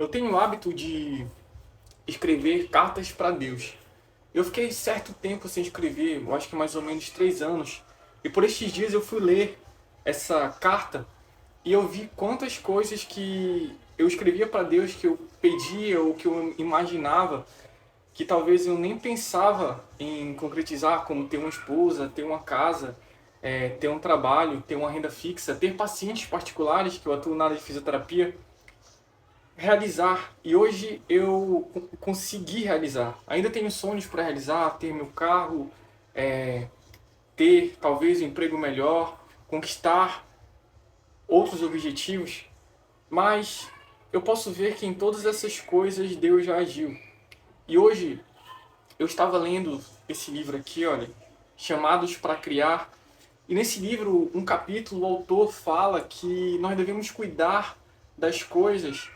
Eu tenho o hábito de escrever cartas para Deus. Eu fiquei certo tempo sem escrever, eu acho que mais ou menos 3 anos. E por estes dias eu fui ler essa carta e eu vi quantas coisas que eu escrevia para Deus, que eu pedia ou que eu imaginava, que talvez eu nem pensava em concretizar, como ter uma esposa, ter uma casa, ter um trabalho, ter uma renda fixa, ter pacientes particulares, que eu atuo na área de fisioterapia, realizar. E hoje eu consegui realizar. Ainda tenho sonhos para realizar, ter meu carro, é, ter talvez um emprego melhor, conquistar outros objetivos, mas eu posso ver que em todas essas coisas Deus já agiu. E hoje eu estava lendo esse livro aqui, olha, Chamados para Criar. E nesse livro, um capítulo, o autor fala que nós devemos cuidar das coisas,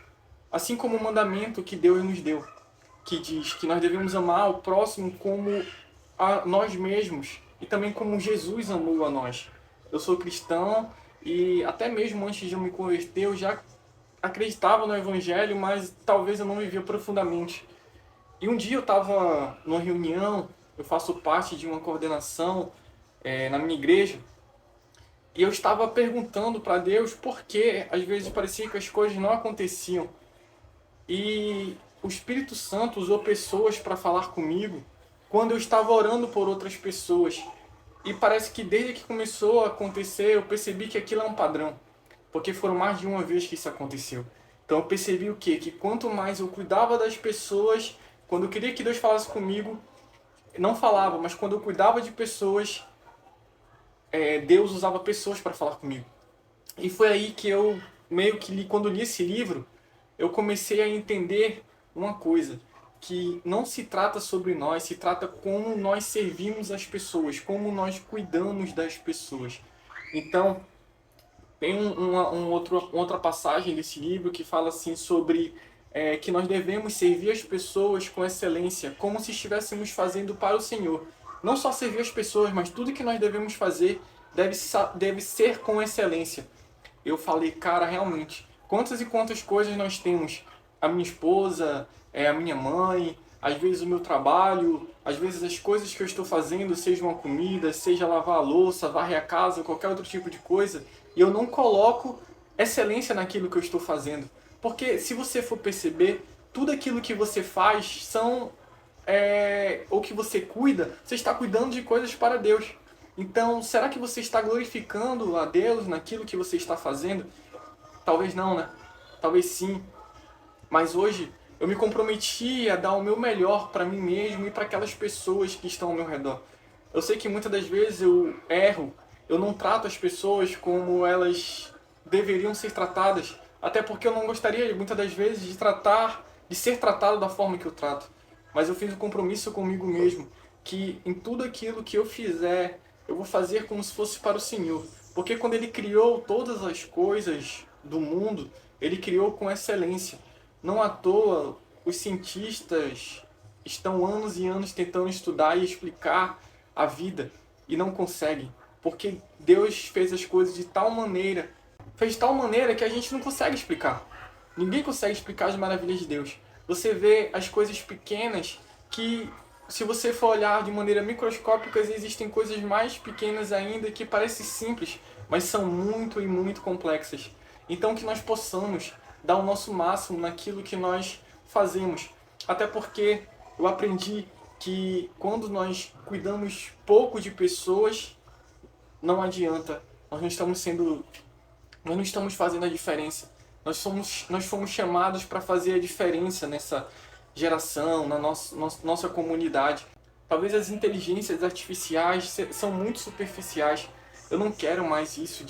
assim como o mandamento que Deus nos deu, que diz que nós devemos amar o próximo como a nós mesmos e também como Jesus amou a nós. Eu sou cristão e até mesmo antes de eu me converter, eu já acreditava no Evangelho, mas talvez eu não vivia profundamente. E um dia eu estava numa reunião, eu faço parte de uma coordenação na minha igreja, e eu estava perguntando para Deus por que às vezes parecia que as coisas não aconteciam. E o Espírito Santo usou pessoas para falar comigo quando eu estava orando por outras pessoas. E parece que desde que começou a acontecer, eu percebi que aquilo é um padrão. Porque foram mais de uma vez que isso aconteceu. Então eu percebi o quê? Que quanto mais eu cuidava das pessoas, quando eu queria que Deus falasse comigo, não falava, mas quando eu cuidava de pessoas, Deus usava pessoas para falar comigo. E foi aí que eu, meio que quando li esse livro, eu comecei a entender uma coisa, que não se trata sobre nós, se trata como nós servimos as pessoas, como nós cuidamos das pessoas. Então, tem uma outra passagem desse livro que fala assim sobre que nós devemos servir as pessoas com excelência, como se estivéssemos fazendo para o Senhor. Não só servir as pessoas, mas tudo que nós devemos fazer deve ser com excelência. Eu falei, cara, realmente, quantas e quantas coisas nós temos? A minha esposa, a minha mãe, às vezes o meu trabalho, às vezes as coisas que eu estou fazendo, seja uma comida, seja lavar a louça, varrer a casa, qualquer outro tipo de coisa, e eu não coloco excelência naquilo que eu estou fazendo. Porque se você for perceber, tudo aquilo que você faz são ou que você cuida, você está cuidando de coisas para Deus. Então, será que você está glorificando a Deus naquilo que você está fazendo? Talvez não, né? Talvez sim. Mas hoje eu me comprometi a dar o meu melhor para mim mesmo e para aquelas pessoas que estão ao meu redor. Eu sei que muitas das vezes eu erro, eu não trato as pessoas como elas deveriam ser tratadas, até porque eu não gostaria muitas das vezes de ser tratado da forma que eu trato. Mas eu fiz um compromisso comigo mesmo que em tudo aquilo que eu fizer, eu vou fazer como se fosse para o Senhor. Porque quando ele criou todas as coisas do mundo, ele criou com excelência. Não à toa, os cientistas estão anos e anos tentando estudar e explicar a vida e não conseguem, porque Deus fez as coisas fez de tal maneira que a gente não consegue explicar. Ninguém consegue explicar as maravilhas de Deus. Você vê as coisas pequenas que, se você for olhar de maneira microscópica, existem coisas mais pequenas ainda que parecem simples, mas são muito e muito complexas. Então que nós possamos dar o nosso máximo naquilo que nós fazemos. Até porque eu aprendi que quando nós cuidamos pouco de pessoas, não adianta. Nós não estamos fazendo a diferença. Nós fomos chamados para fazer a diferença nessa geração, na nossa comunidade. Talvez as inteligências artificiais são muito superficiais. Eu não quero mais isso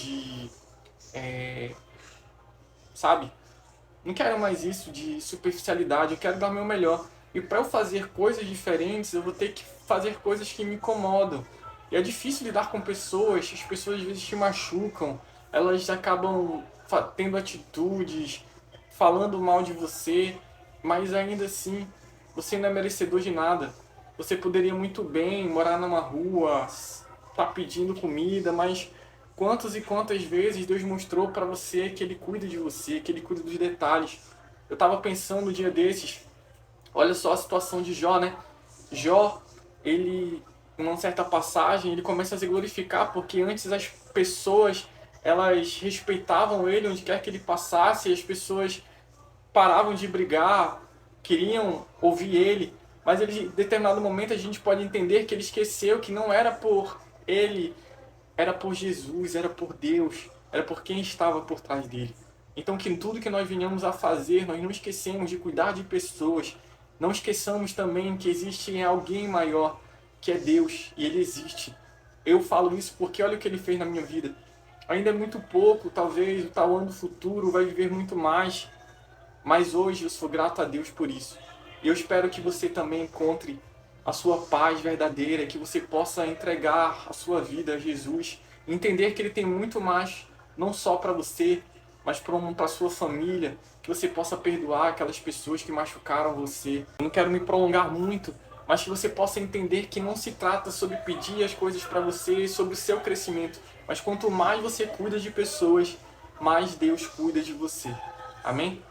sabe? Não quero mais isso de superficialidade, eu quero dar o meu melhor. E para eu fazer coisas diferentes, eu vou ter que fazer coisas que me incomodam. E é difícil lidar com pessoas, as pessoas às vezes te machucam, elas acabam tendo atitudes, falando mal de você, mas ainda assim, você não é merecedor de nada. Você poderia muito bem morar numa rua, tá pedindo comida, mas quantas e quantas vezes Deus mostrou para você que Ele cuida de você, que Ele cuida dos detalhes. Eu estava pensando um dia desses, olha só a situação de Jó, né? Jó, ele, em uma certa passagem, ele começa a se glorificar porque antes as pessoas, elas respeitavam ele onde quer que ele passasse, e as pessoas paravam de brigar, queriam ouvir ele, mas ele, em determinado momento a gente pode entender que ele esqueceu que não era por ele, era por Jesus, era por Deus, era por quem estava por trás dele. Então que em tudo que nós venhamos a fazer, nós não esquecemos de cuidar de pessoas, não esqueçamos também que existe alguém maior, que é Deus, e ele existe. Eu falo isso porque olha o que ele fez na minha vida. Ainda é muito pouco, talvez o tal ano do futuro vai viver muito mais, mas hoje eu sou grato a Deus por isso. E eu espero que você também encontre a sua paz verdadeira, que você possa entregar a sua vida a Jesus, entender que Ele tem muito mais, não só para você, mas para a sua família, que você possa perdoar aquelas pessoas que machucaram você. Eu não quero me prolongar muito, mas que você possa entender que não se trata sobre pedir as coisas para você, sobre o seu crescimento, mas quanto mais você cuida de pessoas, mais Deus cuida de você. Amém?